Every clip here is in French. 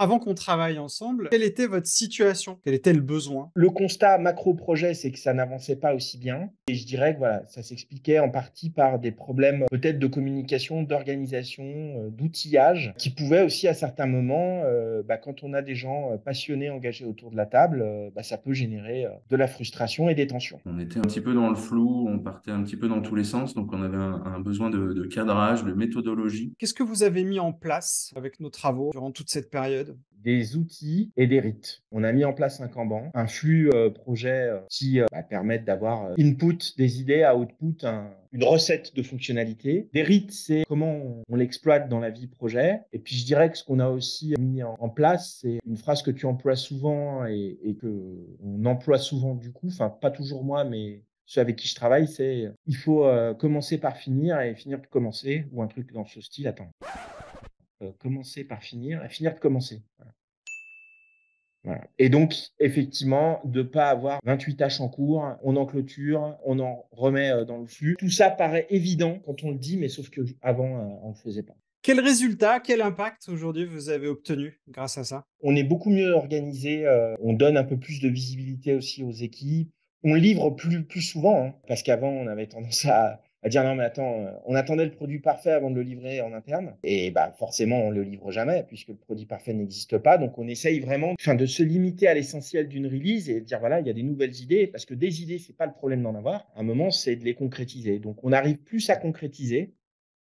Avant qu'on travaille ensemble, quelle était votre situation? Quel était le besoin? Le constat macro-projet, c'est que ça n'avançait pas aussi bien et je dirais que voilà, ça s'expliquait en partie par des problèmes, peut-être de communication, d'organisation, d'outillage qui pouvaient aussi à certains moments, quand on a des gens, passionnés, engagés autour de la table, ça peut générer, de la frustration et des tensions. On était un petit peu dans le flou, on partait un petit peu dans tous les sens, donc on avait un besoin de cadrage, de méthodologie. Qu'est-ce que vous avez mis en place avec nos travaux durant toute cette période? Des outils et des rites. On a mis en place un Kanban, un flux, projet, qui, permettent d'avoir, input des idées, à output une recette de fonctionnalité. Des rites, c'est comment on l'exploite dans la vie projet et puis je dirais que ce qu'on a aussi mis en place, c'est une phrase que tu emploies souvent et qu'on emploie souvent du coup, enfin pas toujours moi, mais ceux avec qui je travaille, c'est, il faut, commencer par finir et finir de commencer ou un truc dans ce style. Attends, commencer par finir et finir de commencer. Voilà. Et donc, effectivement, de pas avoir 28 tâches en cours, on en clôture, on en remet, dans le flux. Tout ça paraît évident quand on le dit, mais sauf qu'avant, on le faisait pas. Quel résultat, quel impact aujourd'hui vous avez obtenu grâce à ça? On est beaucoup mieux organisé, on donne un peu plus de visibilité aussi aux équipes. On livre plus souvent, hein, parce qu'avant, on avait tendance à dire: «Non mais attends, on attendait le produit parfait avant de le livrer en interne» et forcément, on le livre jamais puisque le produit parfait n'existe pas. Donc on essaye vraiment, enfin, de se limiter à l'essentiel d'une release et de dire: «Voilà, il y a des nouvelles idées», parce que des idées, c'est pas le problème d'en avoir. À un moment, c'est de les concrétiser. Donc on arrive plus à concrétiser,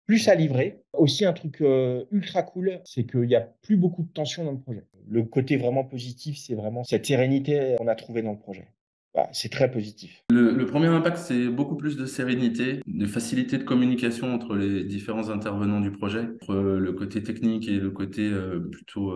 plus à livrer. Aussi un truc, ultra cool, c'est qu'il y a plus beaucoup de tension dans le projet. Le côté vraiment positif, c'est vraiment cette sérénité qu'on a trouvée dans le projet. Voilà, c'est très positif. Le premier impact, c'est beaucoup plus de sérénité, de facilité de communication entre les différents intervenants du projet, entre le côté technique et le côté plutôt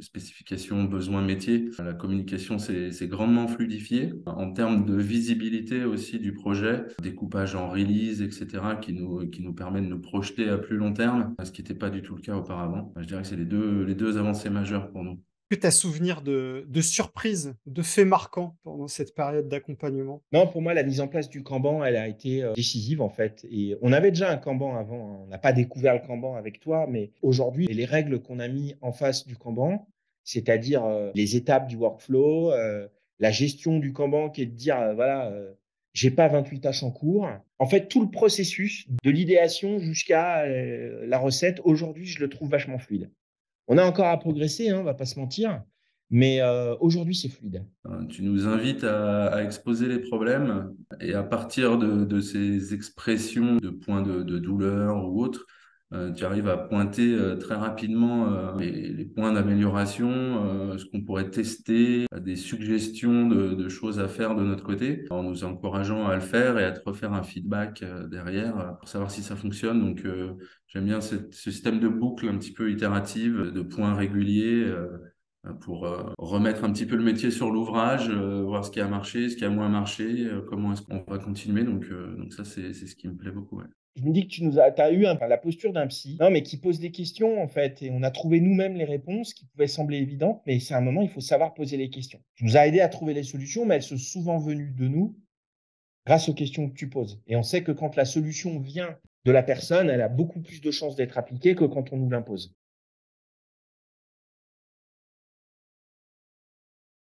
spécification, besoin métier. La communication s'est grandement fluidifiée. En termes de visibilité aussi du projet, découpage en release, etc., qui nous permet de nous projeter à plus long terme, ce qui n'était pas du tout le cas auparavant. Je dirais que c'est les deux avancées majeures pour nous. Que tu as souvenir de surprises, de faits marquants pendant cette période d'accompagnement? Non, pour moi, la mise en place du Kanban, elle a été, décisive, en fait et on avait déjà un Kanban avant, hein. On n'a pas découvert le Kanban avec toi, mais aujourd'hui, les règles qu'on a mis en face du Kanban, c'est-à-dire, les étapes du workflow, la gestion du Kanban qui est de dire, voilà, j'ai pas 28 tâches en cours. En fait, tout le processus de l'idéation jusqu'à, la recette, aujourd'hui, je le trouve vachement fluide. On a encore à progresser, hein, on va pas se mentir, mais, aujourd'hui, c'est fluide. Tu nous invites à exposer les problèmes et à partir de ces expressions de points de douleur ou autres, tu arrives à pointer très rapidement les points d'amélioration, ce qu'on pourrait tester, des suggestions de choses à faire de notre côté, en nous encourageant à le faire et à te refaire un feedback derrière pour savoir si ça fonctionne. Donc, j'aime bien ce système de boucle un petit peu itérative, de points réguliers. Pour remettre un petit peu le métier sur l'ouvrage, voir ce qui a marché, ce qui a moins marché, comment est-ce qu'on va continuer. Donc ça, c'est ce qui me plaît beaucoup. Ouais. Je me dis que tu as eu la posture d'un psy, non, mais qui pose des questions, en fait, et on a trouvé nous-mêmes les réponses qui pouvaient sembler évidentes, mais c'est un moment, il faut savoir poser les questions. Tu nous as aidés à trouver les solutions, mais elles sont souvent venues de nous grâce aux questions que tu poses. Et on sait que quand la solution vient de la personne, elle a beaucoup plus de chances d'être appliquée que quand on nous l'impose.